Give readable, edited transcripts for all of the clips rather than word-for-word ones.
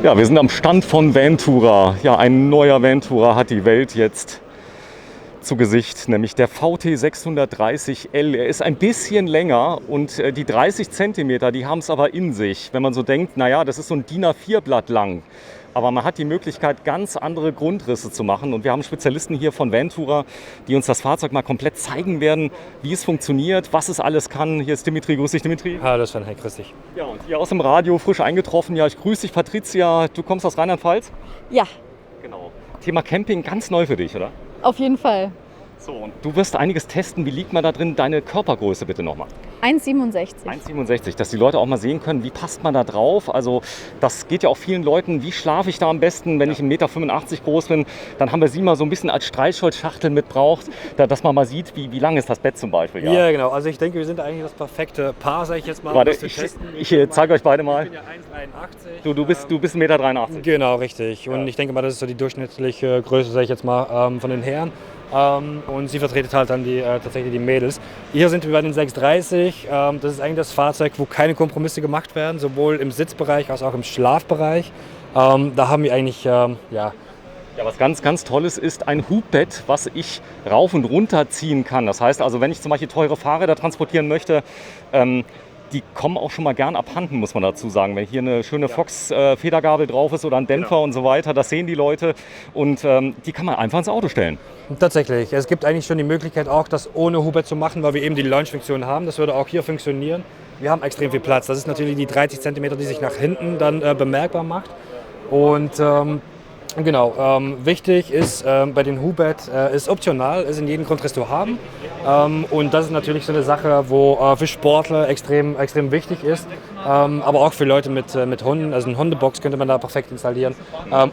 Ja, wir sind am Stand von Vantura. Ja, ein neuer Vantura hat die Welt jetzt zu Gesicht, nämlich der VT630L. Er ist ein bisschen länger und die 30 Zentimeter, die haben es aber in sich. Wenn man so denkt, naja, das ist so ein DIN A4-Blatt lang. Aber man hat die Möglichkeit, ganz andere Grundrisse zu machen. Und wir haben Spezialisten hier von Vantura, die uns das Fahrzeug mal komplett zeigen werden, wie es funktioniert, was es alles kann. Hier ist Dimitri. Grüß dich, Dimitri. Hallo Sven, hey, grüß dich. Ja, und hier aus dem Radio, frisch eingetroffen. Ja, ich grüße dich, Patricia. Du kommst aus Rheinland-Pfalz? Ja, Genau. Thema Camping, ganz neu für dich, oder? auf jeden Fall. So, und du wirst einiges testen. Wie liegt man da drin? Deine Körpergröße bitte nochmal. 1,67. 1,67, dass die Leute auch mal sehen können, wie passt man da drauf. Also das geht ja auch vielen Leuten, wie schlafe ich da am besten, wenn ich 1,85 Meter groß bin. Dann haben wir sie mal so ein bisschen als Streichholzschachtel mitbraucht, dass man mal sieht, wie lang ist das Bett zum Beispiel. Ja, genau. Also ich denke, wir sind eigentlich das perfekte Paar, sage ich jetzt mal. Warte, um das zu testen. ich zeige euch beide mal. Ich bin ja 1,83. Du bist 1,83 Meter. Genau, richtig. Und Ja. ich denke mal, das ist so die durchschnittliche Größe, sage ich jetzt mal, von den Herren. Und sie vertreten halt dann tatsächlich die Mädels. Hier sind wir bei den 630. Das ist eigentlich das Fahrzeug, wo keine Kompromisse gemacht werden, sowohl im Sitzbereich als auch im Schlafbereich. Da haben wir eigentlich, Ja, was ganz, ganz Tolles ist ein Hubbett, was ich rauf und runter ziehen kann. Das heißt also, wenn ich zum Beispiel teure Fahrräder transportieren möchte, die kommen auch schon mal gern abhanden, muss man dazu sagen. Wenn hier eine schöne Fox-Federgabel drauf ist oder ein Dämpfer und so weiter, das sehen die Leute und die kann man einfach ins Auto stellen. tatsächlich. Es gibt eigentlich schon die Möglichkeit auch, das ohne Hubbett zu machen, weil wir eben die Launch-Funktion haben. Das würde auch hier funktionieren. Wir haben extrem viel Platz. Das ist natürlich die 30 cm, die sich nach hinten dann bemerkbar macht. Und genau, wichtig ist bei den Hubbett, ist optional, ist in jedem Grundriss haben. Und das ist natürlich so eine Sache, wo für Sportler extrem wichtig ist. Aber auch für Leute mit Hunden, also eine Hundebox könnte man da perfekt installieren.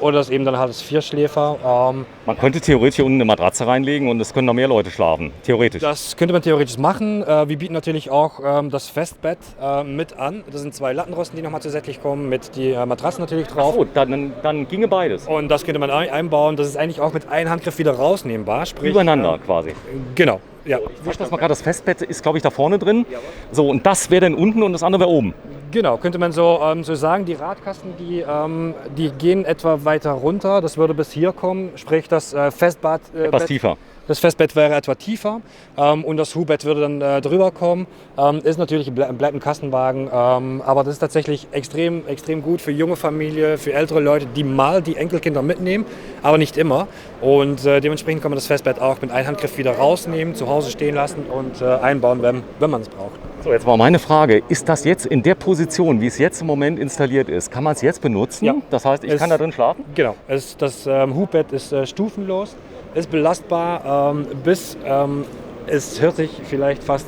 Oder das eben dann halt als Vierschläfer. Man könnte theoretisch hier unten eine Matratze reinlegen und es können noch mehr Leute schlafen. Theoretisch. Das könnte man theoretisch machen. Wir bieten natürlich auch das Festbett mit an. Das sind 2 Lattenrosten, die nochmal zusätzlich kommen, mit die Matratzen natürlich drauf. Oh, dann ginge beides. Und das könnte man einbauen. Das ist eigentlich auch mit einem Handgriff wieder rausnehmbar. Sprich, Übereinander quasi. Genau. Ja. Ich sag das mal gerade, das Festbett ist, glaube ich, da vorne drin. So, und das wäre dann unten und das andere wäre oben. Genau, könnte man so sagen. Die Radkasten, die gehen etwa weiter runter. Das würde bis hier kommen. Sprich, das Festbett. Etwas tiefer. Das Festbett wäre etwa tiefer und das Hubbett würde dann drüber kommen. Ist natürlich bleibt ein Kastenwagen, aber das ist tatsächlich extrem gut für junge Familie, für ältere Leute, die mal die Enkelkinder mitnehmen, aber nicht immer. Und dementsprechend kann man das Festbett auch mit einem Handgriff wieder rausnehmen, zu Hause stehen lassen und einbauen, wenn man es braucht. So, jetzt war meine Frage, ist das jetzt in der Position, wie es jetzt im Moment installiert ist, kann man es jetzt benutzen? Ja. Das heißt, ich kann da drin schlafen? Genau, das Hubbett ist stufenlos, ist belastbar es hört sich vielleicht fast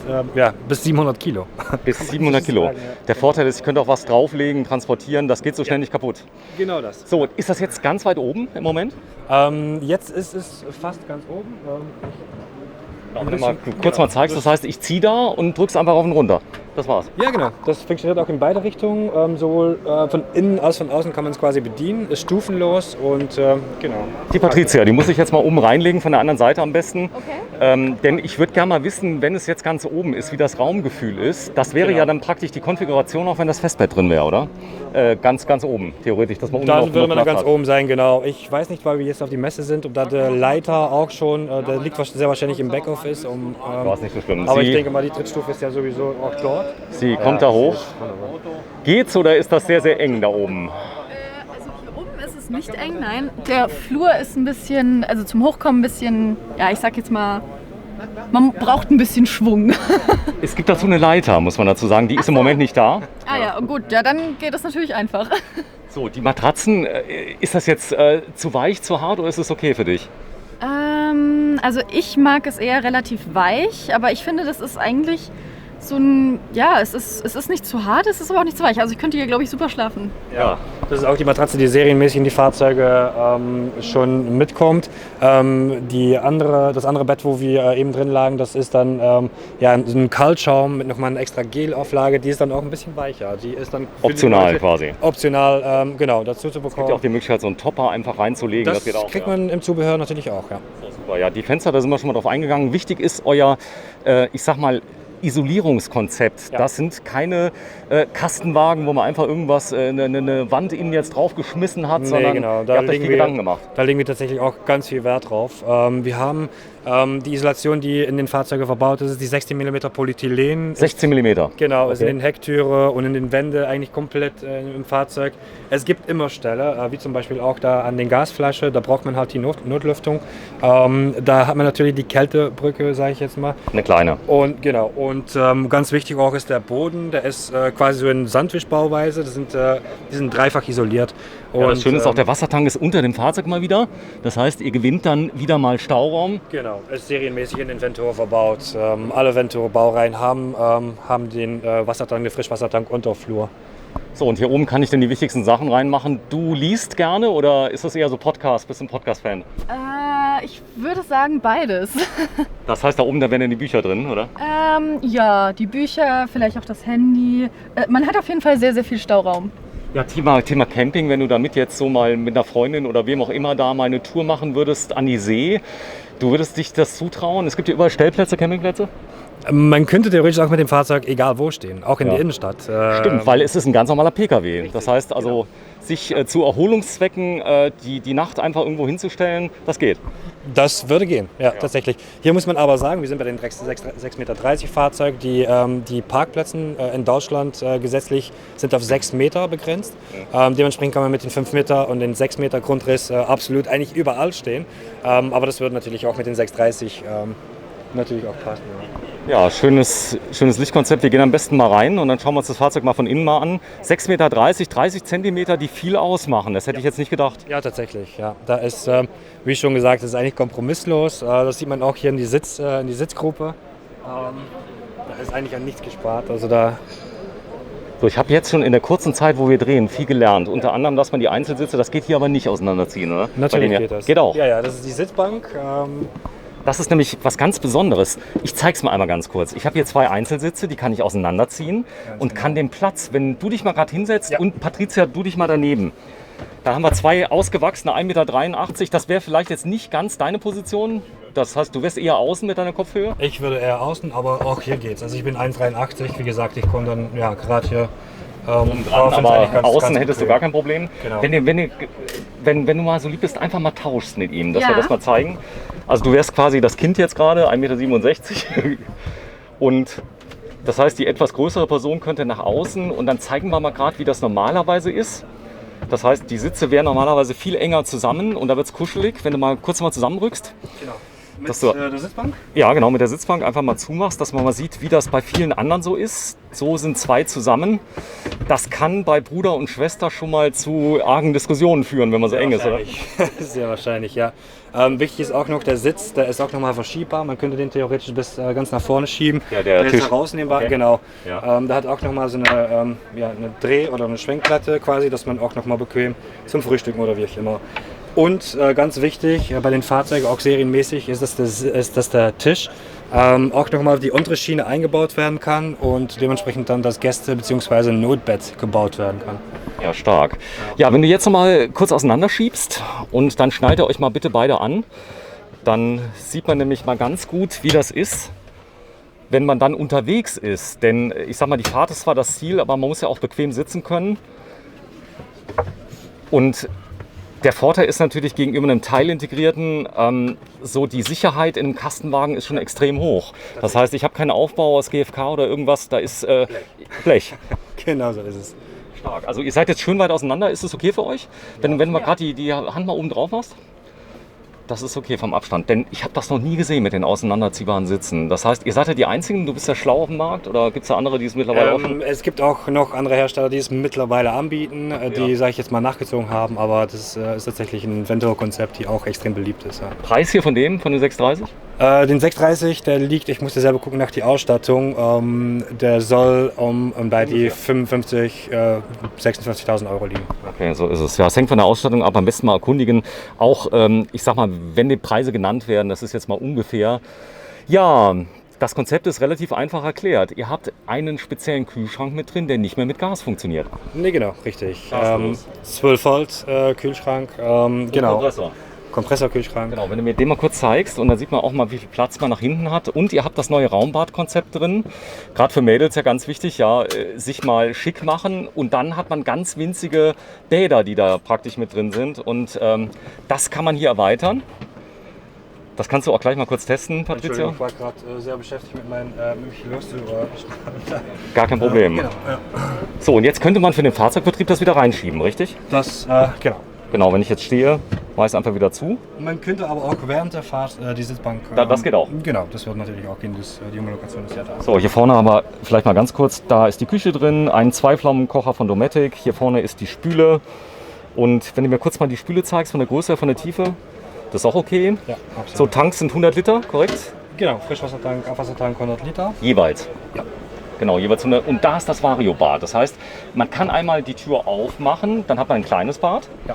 bis 700 Kilo. Bis 700 Kilo. Sagen, ja. Der Vorteil ist, ich könnte auch was drauflegen, transportieren, das geht so schnell nicht kaputt. Genau das. So, ist das jetzt ganz weit oben im Moment? Jetzt ist es fast ganz oben. Ja, wenn du mal kurz mal zeigst, das heißt, ich ziehe da und drück's einfach auf und runter. Das war's. Ja, genau. Das funktioniert auch in beide Richtungen. Sowohl von innen als von außen kann man es quasi bedienen. Ist stufenlos und genau. Die Patricia, die muss ich jetzt mal oben reinlegen, von der anderen Seite am besten. Okay. Denn ich würde gerne mal wissen, wenn es jetzt ganz oben ist, wie das Raumgefühl ist. Das wäre Genau. ja dann praktisch die Konfiguration, auch wenn das Festbett drin wäre, oder? Ganz oben, theoretisch, dass man unten Dann noch würde man da Platz ganz hat. oben sein, genau. Ich weiß nicht, weil wir jetzt auf die Messe sind, ob da der Leiter auch schon, der liegt sehr wahrscheinlich im Backoffice. War es nicht so schlimm. Aber ich denke mal, die Trittstufe ist ja sowieso auch dort. Sie kommt da hoch. Geht's oder ist das sehr, sehr eng da oben? Also hier oben ist es nicht eng, nein. Der Flur ist ein bisschen, also zum Hochkommen ein bisschen, ja, ich sag jetzt mal, man braucht ein bisschen Schwung. Es gibt dazu eine Leiter, muss man dazu sagen. Die ist im Moment nicht da. Ah ja, gut, ja, dann geht das natürlich einfach. So, die Matratzen, ist das jetzt zu weich, zu hart oder ist es okay für dich? Also ich mag es eher relativ weich, aber ich finde, das ist eigentlich so ein, ja, es ist nicht zu hart, es ist aber auch nicht zu weich. Also ich könnte hier, glaube ich, super schlafen. Ja. Das ist auch die Matratze, die serienmäßig in die Fahrzeuge schon mitkommt. Das andere Bett, wo wir eben drin lagen, das ist dann so ein Kaltschaum mit nochmal einer extra Gelauflage. Die ist dann auch ein bisschen weicher. Die ist dann für die Optional Leute quasi. Optional, genau, dazu zu Es gibt bekommen. ja auch die Möglichkeit, so einen Topper einfach reinzulegen. Das geht auch, kriegt ja. man im Zubehör natürlich auch, ja. Super. Ja, die Fenster, da sind wir schon mal drauf eingegangen. Wichtig ist euer, ich sag mal, Isolierungskonzept. Ja. Das sind keine Kastenwagen, wo man einfach irgendwas, eine Wand innen jetzt draufgeschmissen hat, sondern genau. ihr habt euch viel Gedanken gemacht. Da legen wir tatsächlich auch ganz viel Wert drauf. Wir haben die Isolation, die in den Fahrzeugen verbaut ist, die 16 mm Polyethylen. 16 mm. Genau, ist in den Hecktüre und in den Wänden eigentlich komplett im Fahrzeug. Es gibt immer Stelle, wie zum Beispiel auch da an den Gasflasche, da braucht man halt die Notlüftung. Da hat man natürlich die Kältebrücke, sage ich jetzt mal. Eine kleine. Und genau, und ganz wichtig auch ist der Boden, der ist quasi so in Sandwichbauweise, die sind dreifach isoliert. Ja, das Schöne ist auch, der Wassertank ist unter dem Fahrzeug mal wieder. Das heißt, ihr gewinnt dann wieder mal Stauraum. Genau, ist serienmäßig in den Venturo verbaut. Alle Venturo-Baureihen haben den Wassertank, den Frischwassertank Unterflur. So, und hier oben kann ich dann die wichtigsten Sachen reinmachen. Du liest gerne oder ist das eher so Podcast? Bist du ein Podcast-Fan? Ich würde sagen beides. Das heißt, da oben, da wären dann die Bücher drin, oder? Ja, die Bücher, vielleicht auch das Handy. Man hat auf jeden Fall sehr, sehr viel Stauraum. Ja, Thema Camping, wenn du damit jetzt so mal mit einer Freundin oder wem auch immer da mal eine Tour machen würdest an die See, du würdest dich das zutrauen? Es gibt hier überall Stellplätze, Campingplätze? Man könnte theoretisch auch mit dem Fahrzeug egal wo stehen, auch in der Innenstadt. Stimmt, weil es ist ein ganz normaler Pkw. Das heißt also, sich zu Erholungszwecken die Nacht einfach irgendwo hinzustellen, das geht. Das würde gehen, ja, tatsächlich. Hier muss man aber sagen, wir sind bei den 6,30 Meter Fahrzeugen. Die Parkplätze in Deutschland gesetzlich sind auf 6 Meter begrenzt. Dementsprechend kann man mit den 5 Meter und den 6 Meter Grundriss absolut eigentlich überall stehen. Aber das würde natürlich auch mit den 6,30 natürlich auch passen. Ja, schönes Lichtkonzept. Wir gehen am besten mal rein und dann schauen wir uns das Fahrzeug mal von innen mal an. 6,30 Meter, 30 Zentimeter, die viel ausmachen. Das hätte ich jetzt nicht gedacht. Ja, tatsächlich. Ja. Da ist, wie schon gesagt, das ist eigentlich kompromisslos. Das sieht man auch hier in die Sitzgruppe. Da ist eigentlich an nichts gespart. Also da So, ich habe jetzt schon in der kurzen Zeit, wo wir drehen, viel gelernt. Unter anderem, dass man die Einzelsitze, das geht hier aber nicht auseinanderziehen, oder? natürlich geht das. Geht auch. Ja, das ist die Sitzbank. Das ist nämlich was ganz Besonderes. Ich zeige es mal einmal ganz kurz. Ich habe hier 2 Einzelsitze, die kann ich auseinanderziehen und kann den Platz, wenn du dich mal gerade hinsetzt und Patricia, du dich mal daneben. Da haben wir 2 ausgewachsene 1,83 Meter. Das wäre vielleicht jetzt nicht ganz deine Position. Das heißt, du wärst eher außen mit deiner Kopfhöhe? Ich würde eher außen, aber auch hier geht's. Also ich bin 1,83. Wie gesagt, ich komme dann gerade hier. Aber außen hättest du gar kein Problem. Genau. Wenn du mal so lieb bist, einfach mal tauschst mit ihm, dass wir das mal zeigen. Also du wärst quasi das Kind jetzt gerade, 1,67 Meter. Und das heißt, die etwas größere Person könnte nach außen und dann zeigen wir mal gerade, wie das normalerweise ist. Das heißt, die Sitze wären normalerweise viel enger zusammen und da wird es kuschelig, wenn du mal kurz zusammenrückst. Genau. Mit der Sitzbank? Ja, genau, mit der Sitzbank einfach mal zumachst, dass man mal sieht, wie das bei vielen anderen so ist. So sind 2 zusammen. Das kann bei Bruder und Schwester schon mal zu argen Diskussionen führen, wenn man so eng ist, oder? Sehr wahrscheinlich, ja. Wichtig ist auch noch der Sitz, der ist auch nochmal verschiebbar. Man könnte den theoretisch bis ganz nach vorne schieben. Ja, der ist Tisch. herausnehmbar, Okay. genau. Ja. Da hat auch nochmal so eine Dreh- oder eine Schwenkplatte quasi, dass man auch nochmal bequem zum Frühstücken oder wie auch immer. Und ganz wichtig, bei den Fahrzeugen auch serienmäßig, ist, dass der Tisch auch nochmal auf die untere Schiene eingebaut werden kann und dementsprechend dann das Gäste- bzw. Notbett gebaut werden kann. Ja, stark. Ja, wenn du jetzt noch mal kurz auseinanderschiebst und dann schnallt ihr euch mal bitte beide an, dann sieht man nämlich mal ganz gut, wie das ist, wenn man dann unterwegs ist. Denn ich sag mal, die Fahrt ist zwar das Ziel, aber man muss ja auch bequem sitzen können. Und der Vorteil ist natürlich gegenüber einem teilintegrierten, so die Sicherheit in einem Kastenwagen ist schon extrem hoch. Das heißt, ich habe keinen Aufbau aus GFK oder irgendwas, da ist Blech. Genau so ist es. Stark. Also ihr seid jetzt schön weit auseinander, ist das okay für euch? Wenn du mal gerade die Hand mal oben drauf machst? Das ist okay vom Abstand, denn ich habe das noch nie gesehen mit den auseinanderziehbaren Sitzen. Das heißt, ihr seid ja die Einzigen, du bist ja schlau auf dem Markt oder gibt es da andere, die es mittlerweile auch schon? Es gibt auch noch andere Hersteller, die es mittlerweile anbieten, die, sage ich jetzt mal, nachgezogen haben, aber das ist tatsächlich ein Venturo-Konzept, die auch extrem beliebt ist. Ja. Preis hier von den 630? Den 630, der liegt, ich musste selber gucken nach die Ausstattung, der soll bei die 55.000, 56.000 Euro liegen. Okay, so ist es. Ja, es hängt von der Ausstattung ab, am besten mal erkundigen. Auch, ich sag mal, wenn die Preise genannt werden, das ist jetzt mal ungefähr. Ja, das Konzept ist relativ einfach erklärt. Ihr habt einen speziellen Kühlschrank mit drin, der nicht mehr mit Gas funktioniert. Ne, genau, richtig. Gaslos. 12 Volt Kühlschrank, genau. Kompressor. Kompressorkühlschrank. Genau, wenn du mir den mal kurz zeigst und dann sieht man auch mal, wie viel Platz man nach hinten hat. Und ihr habt das neue Raumbadkonzept drin. Gerade für Mädels ja ganz wichtig, ja, sich mal schick machen. Und dann hat man ganz winzige Bäder, die da praktisch mit drin sind. Und das kann man hier erweitern. Das kannst du auch gleich mal kurz testen, Patricia. Ich war gerade sehr beschäftigt mit meinen Gar kein Problem. Genau, ja. So, und jetzt könnte man für den Fahrzeugbetrieb das wieder reinschieben, richtig? Das, genau. Genau, wenn ich jetzt stehe, mache ich es einfach wieder zu. Man könnte aber auch während der Fahrt die Sitzbank... Das geht auch. Genau, das wird natürlich auch gehen, die Homologation ist ja da. So, hier vorne aber vielleicht mal ganz kurz, da ist die Küche drin, ein Zweiflammenkocher von Dometic, hier vorne ist die Spüle. Und wenn du mir kurz mal die Spüle zeigst, von der Größe, von der Tiefe, das ist auch okay. Ja, absolut. So, Tanks sind 100 Liter, korrekt? Genau, Frischwassertank, Abwassertank 100 Liter. Jeweils. Ja. Genau, jeweils 100. Und da ist das Variobad. Das heißt, man kann einmal die Tür aufmachen, dann hat man ein kleines Bad. Ja.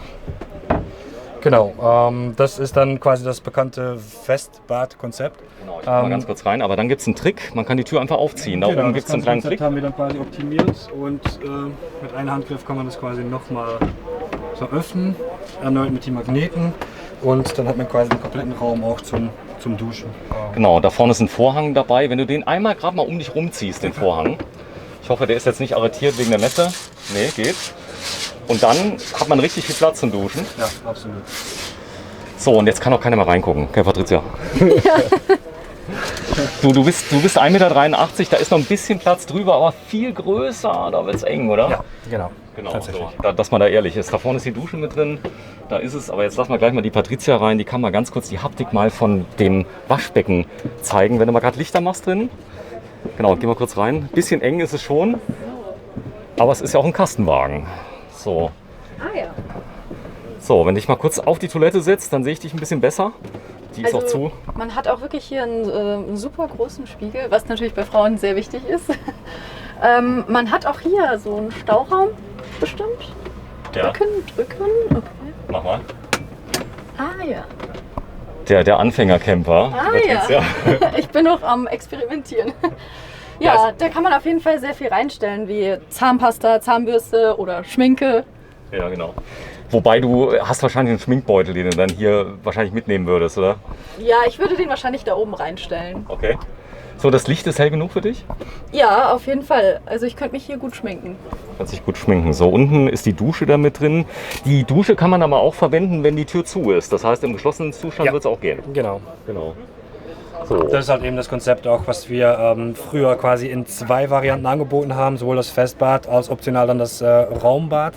Genau, das ist dann quasi das bekannte Festbad-Konzept. Genau, ich guck mal ganz kurz rein, aber dann gibt es einen Trick, man kann die Tür einfach aufziehen. Da oben gibt es einen kleinen Trick. Das haben wir dann quasi optimiert und mit einem Handgriff kann man das quasi nochmal so öffnen, erneut mit den Magneten und dann hat man quasi den kompletten Raum auch zum Duschen. Genau, da vorne ist ein Vorhang dabei. Wenn du den einmal gerade mal um dich rumziehst, den Vorhang. Ich hoffe, der ist jetzt nicht arretiert wegen der Messe. Nee, geht. Und dann hat man richtig viel Platz zum Duschen. Ja, absolut. So, und jetzt kann auch keiner mehr reingucken. Okay, Patricia? Ja. Du bist 1,83 Meter, da ist noch ein bisschen Platz drüber, aber viel größer. Da wird es eng, oder? Ja, genau. So, dass man da ehrlich ist. Da vorne ist die Dusche mit drin, da ist es. Aber jetzt lassen wir gleich mal die Patricia rein. Die kann mal ganz kurz die Haptik mal von dem Waschbecken zeigen. Wenn du mal gerade Lichter machst drin. Genau, geh mal kurz rein. Bisschen eng ist es schon, aber es ist ja auch ein Kastenwagen. So. Ah ja. So, wenn du dich mal kurz auf die Toilette setzt, dann sehe ich dich ein bisschen besser. Die ist auch zu. Man hat auch wirklich hier einen super großen Spiegel, was natürlich bei Frauen sehr wichtig ist. Man hat auch hier so einen Stauraum bestimmt. Ja. Drücken. Okay. Mach mal. Ah ja. Der Anfängercamper. Ah ja. Ich bin noch am Experimentieren. Ja, da kann man auf jeden Fall sehr viel reinstellen, wie Zahnpasta, Zahnbürste oder Schminke. Ja, genau. Wobei du hast wahrscheinlich einen Schminkbeutel, den du dann hier wahrscheinlich mitnehmen würdest, oder? Ja, ich würde den wahrscheinlich da oben reinstellen. Okay. So, das Licht ist hell genug für dich? Ja, auf jeden Fall. Also ich könnte mich hier gut schminken. Kannst dich gut schminken. So, unten ist die Dusche da mit drin. Die Dusche kann man aber auch verwenden, wenn die Tür zu ist. Das heißt, im geschlossenen Zustand wird es auch gehen. Genau. So. Das ist halt eben das Konzept auch, was wir früher quasi in 2 Varianten angeboten haben. Sowohl das Festbad als optional dann das Raumbad.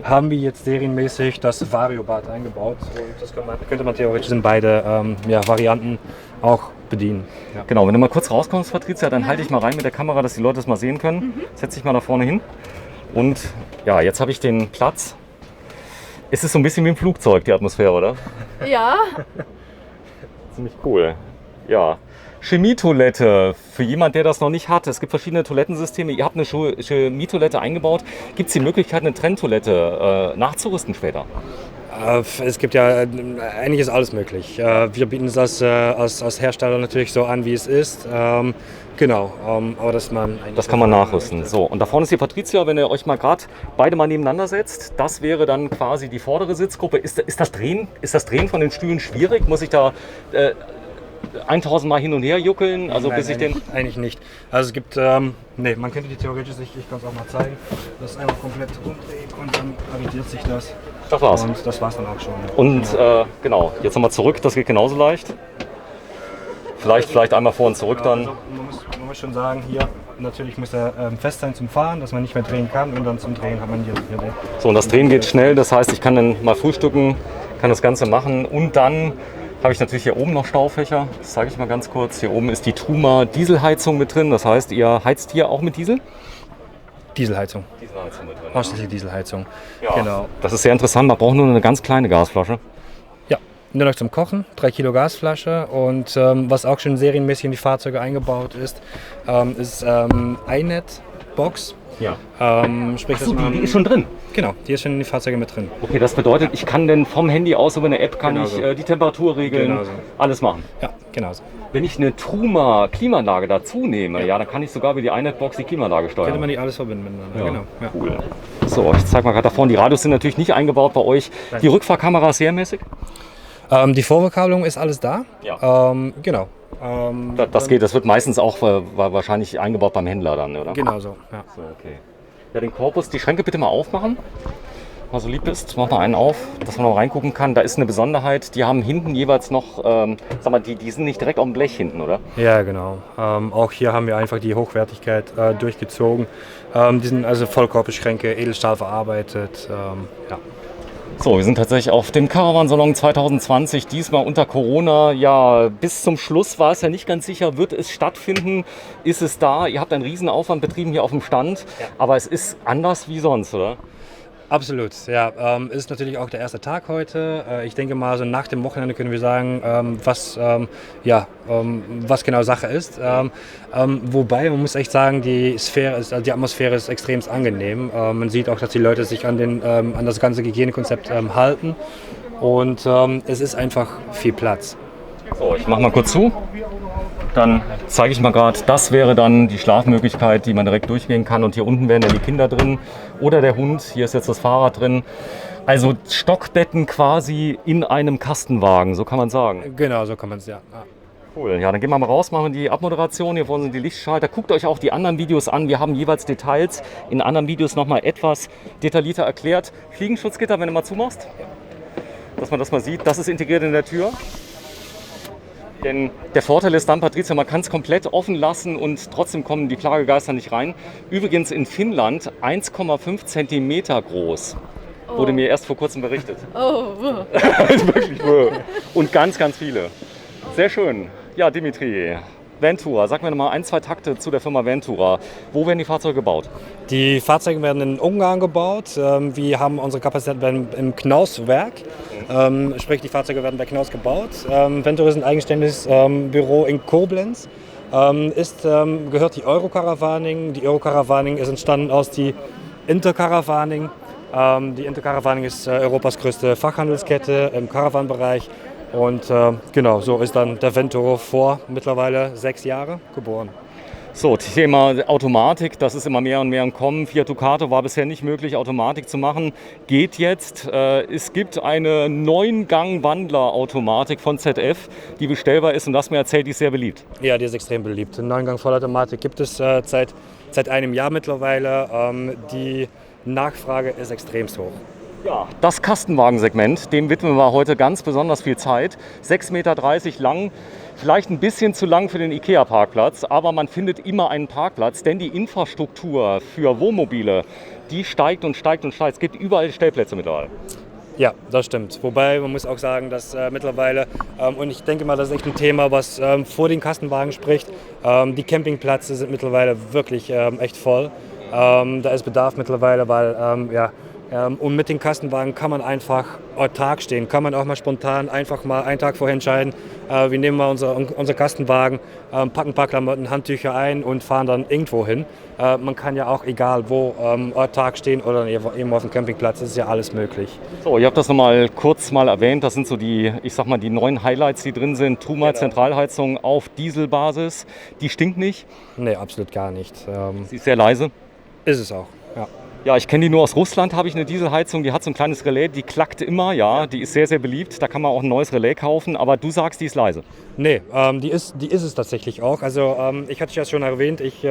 Haben wir jetzt serienmäßig das Variobad eingebaut. Und das könnte man theoretisch in beide Varianten auch bedienen. Ja. Genau, wenn du mal kurz rauskommst, Patricia, dann halte ich mal rein mit der Kamera, dass die Leute das mal sehen können. Setz dich mal da vorne hin. Und ja, jetzt habe ich den Platz. Es ist so ein bisschen wie im Flugzeug, die Atmosphäre, oder? Ja. Ziemlich cool. Ja. Chemietoilette, für jemand, der das noch nicht hat. Es gibt verschiedene Toilettensysteme. Ihr habt eine Chemietoilette eingebaut. Gibt es die Möglichkeit, eine Trenntoilette nachzurüsten später? Es gibt ja, eigentlich ist alles möglich. Wir bieten das als Hersteller natürlich so an, wie es ist. Genau, aber das kann man nachrüsten. So, und da vorne ist die Patricia, wenn ihr euch mal gerade beide mal nebeneinander setzt, das wäre dann quasi die vordere Sitzgruppe. Ist das Drehen von den Stühlen schwierig? Muss ich da 1000 Mal hin und her juckeln? Also Nein, bis ich den. Eigentlich nicht. Also es gibt, man könnte die theoretisch, ich kann es auch mal zeigen, das einmal komplett umdrehen und dann arretiert sich das. Das war's. Und das war's dann auch schon. Ja. Und genau, jetzt nochmal zurück, das geht genauso leicht. Vielleicht einmal vor und zurück dann. Also man muss schon sagen, hier natürlich muss er fest sein zum Fahren, dass man nicht mehr drehen kann und dann zum Drehen hat man hier den. So, und das Drehen geht schnell, das heißt, ich kann dann mal frühstücken, kann das Ganze machen und dann habe ich natürlich hier oben noch Staufächer. Das zeige ich mal ganz kurz. Hier oben ist die Truma Dieselheizung mit drin, das heißt, ihr heizt hier auch mit Diesel? Dieselheizung. Dieselheizung mit drin. Ausschließlich Dieselheizung. Ja, genau. Das ist sehr interessant, man braucht nur eine ganz kleine Gasflasche. Ja, nur noch zum Kochen, 3 Kilo Gasflasche und was auch schon serienmäßig in die Fahrzeuge eingebaut ist iNet-Box. Ja. Sprich, Achso, die ist schon drin? Genau, die ist schon in die Fahrzeuge mit drin. Okay, das bedeutet, ich kann denn vom Handy aus über eine App kann Genau ich so. die Temperatur regeln, Genau so. alles machen. Ja, genau so. Wenn ich eine Truma Klimaanlage dazu nehme, ja, dann kann ich sogar über die iNet-Box die Klimaanlage steuern. Könnte man die alles verbinden miteinander. Ja, Genau. Ja. cool. So, ich zeige mal gerade da vorne, die Radios sind natürlich nicht eingebaut bei euch. Die Rückfahrkamera ist serienmäßig? Die Vorverkabelung ist alles da. Ja. Genau. Das geht, das wird meistens auch wahrscheinlich eingebaut beim Händler dann, oder? Genau so, ja. So, okay. Ja, den Korpus, die Schränke bitte mal aufmachen. Mal so lieb bist, mach mal einen auf, dass man noch reingucken kann. Da ist eine Besonderheit, die haben hinten jeweils noch, sag mal, die sind nicht direkt auf dem Blech hinten, oder? Ja, genau. Auch hier haben wir einfach die Hochwertigkeit durchgezogen. Die sind also Vollkorpusschränke, Edelstahl verarbeitet. Ja. So, wir sind tatsächlich auf dem Caravan-Salon 2020, diesmal unter Corona. Ja, bis zum Schluss war es ja nicht ganz sicher, wird es stattfinden, ist es da? Ihr habt einen riesen Aufwand betrieben hier auf dem Stand, aber es ist anders wie sonst, oder? Absolut, ja. Ist natürlich auch der erste Tag heute. Ich denke mal, so nach dem Wochenende können wir sagen, was genau Sache ist. Wobei, man muss echt sagen, die Atmosphäre ist extrem angenehm. Man sieht auch, dass die Leute sich an das ganze Hygienekonzept halten. Und es ist einfach viel Platz. So, ich mache mal kurz zu. Dann zeige ich mal gerade, das wäre dann die Schlafmöglichkeit, die man direkt durchgehen kann. Und hier unten wären dann die Kinder drin oder der Hund. Hier ist jetzt das Fahrrad drin. Also Stockbetten quasi in einem Kastenwagen, so kann man sagen. Genau, so kann man es, ja. Cool, ja, dann gehen wir mal raus, machen wir die Abmoderation. Hier vorne sind die Lichtschalter. Guckt euch auch die anderen Videos an. Wir haben jeweils Details in anderen Videos nochmal etwas detaillierter erklärt. Fliegenschutzgitter, wenn du mal zumachst, dass man das mal sieht. Das ist integriert in der Tür. Denn der Vorteil ist dann, Patricia, man kann es komplett offen lassen und trotzdem kommen die Plagegeister nicht rein. Übrigens in Finnland 1,5 Zentimeter groß. Wurde mir erst vor kurzem berichtet. Oh. Wirklich. Und ganz, ganz viele. Sehr schön. Ja, Dimitri, Ventura, sag mir noch mal ein, zwei Takte zu der Firma Ventura. Wo werden die Fahrzeuge gebaut? Die Fahrzeuge werden in Ungarn gebaut. Wir haben unsere Kapazität im Knaus-Werk. Sprich, die Fahrzeuge werden bei Knaus gebaut. Ventura ist ein eigenständiges Büro in Koblenz. Gehört die Eurocaravaning. Die Eurocaravaning ist entstanden aus die Intercaravaning. Die Intercaravaning ist Europas größte Fachhandelskette im Caravan-Bereich. Und genau, so ist dann der Venturo vor mittlerweile 6 Jahren geboren. So, Thema Automatik, das ist immer mehr und mehr im Kommen. Fiat Ducato war bisher nicht möglich, Automatik zu machen. Geht jetzt. Es gibt eine 9-Gang-Wandler-Automatik von ZF, die bestellbar ist und das mir erzählt, die ist sehr beliebt. Ja, die ist extrem beliebt. Eine 9-Gang-Vollautomatik gibt es seit einem Jahr mittlerweile. Die Nachfrage ist extremst hoch. Ja, das Kastenwagensegment, dem widmen wir heute ganz besonders viel Zeit. 6,30 Meter lang, vielleicht ein bisschen zu lang für den IKEA-Parkplatz, aber man findet immer einen Parkplatz, denn die Infrastruktur für Wohnmobile, die steigt und steigt und steigt. Es gibt überall Stellplätze mittlerweile. Ja, das stimmt. Wobei man muss auch sagen, dass mittlerweile, und ich denke mal, das ist echt ein Thema, was vor den Kastenwagen spricht, die Campingplätze sind mittlerweile wirklich echt voll. Da ist Bedarf mittlerweile, weil und mit den Kastenwagen kann man einfach autark stehen, kann man auch mal spontan einfach mal einen Tag vorher entscheiden, wir nehmen mal unser Kastenwagen, packen ein paar Klamotten, Handtücher ein und fahren dann irgendwo hin. Man kann ja auch egal wo autark stehen oder eben auf dem Campingplatz, das ist ja alles möglich. So, ihr habt das nochmal kurz erwähnt, das sind so die, ich sag mal, die neuen Highlights, die drin sind. Truma Zentralheizung auf Dieselbasis, die stinkt nicht? Nee, absolut gar nicht. Sie ist sehr leise? Ist es auch, ja. Ja, ich kenne die nur aus Russland, habe ich eine Dieselheizung, die hat so ein kleines Relais, die klackt immer, ja, die ist sehr, sehr beliebt, da kann man auch ein neues Relais kaufen, aber du sagst, die ist leise. Nee, die ist es tatsächlich auch. Also ich hatte ja schon erwähnt, ich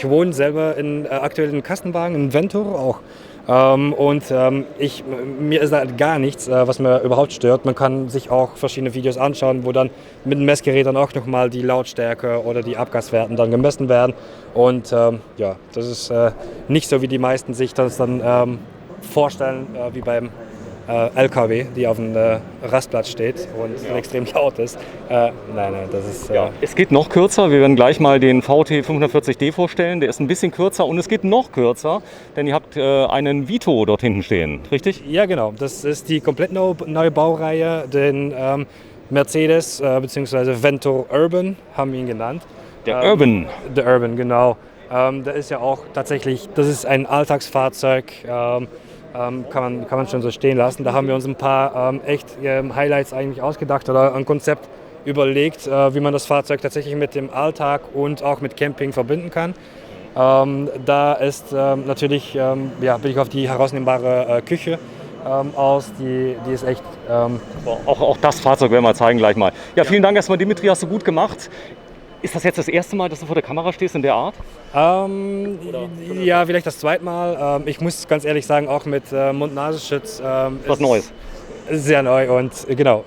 wohne selber aktuell in Kastenwagen, in Ventura auch. Mir ist da gar nichts, was mir überhaupt stört. Man kann sich auch verschiedene Videos anschauen, wo dann mit dem Messgerät dann auch nochmal die Lautstärke oder die Abgaswerten dann gemessen werden. Und das ist nicht so, wie die meisten sich das dann vorstellen, wie beim LKW, die auf dem Rastplatz steht und extrem laut ist. Nein, das ist... Es geht noch kürzer, wir werden gleich mal den VT 540D vorstellen, der ist ein bisschen kürzer und es geht noch kürzer, denn ihr habt einen Vito dort hinten stehen, richtig? Ja, genau, das ist die komplett neue Baureihe, den Mercedes bzw. Vento Urban haben wir ihn genannt. Der Urban. Der Urban, genau. Der ist ja auch tatsächlich, das ist ein Alltagsfahrzeug, kann man schon so stehen lassen. Da haben wir uns ein paar Highlights eigentlich ausgedacht oder ein Konzept überlegt, wie man das Fahrzeug tatsächlich mit dem Alltag und auch mit Camping verbinden kann. Da ist natürlich bin ich auf die herausnehmbare Küche aus. Die ist echt... Auch das Fahrzeug werden wir zeigen gleich mal. Ja, vielen Dank erstmal, Dimitri, hast du gut gemacht. Ist das jetzt das erste Mal, dass du vor der Kamera stehst in der Art? Ja, vielleicht das zweite Mal. Ich muss ganz ehrlich sagen, auch mit Mund-Nasenschutz. Was Neues. Sehr neu und genau,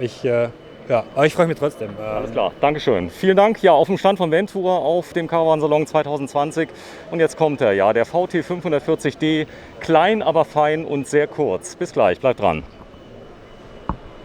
aber ich freue mich trotzdem. Alles klar, Dankeschön. Vielen Dank, ja, auf dem Stand von Ventura auf dem Caravan Salon 2020. Und jetzt kommt er, ja, der VT 540D, klein, aber fein und sehr kurz. Bis gleich, bleibt dran.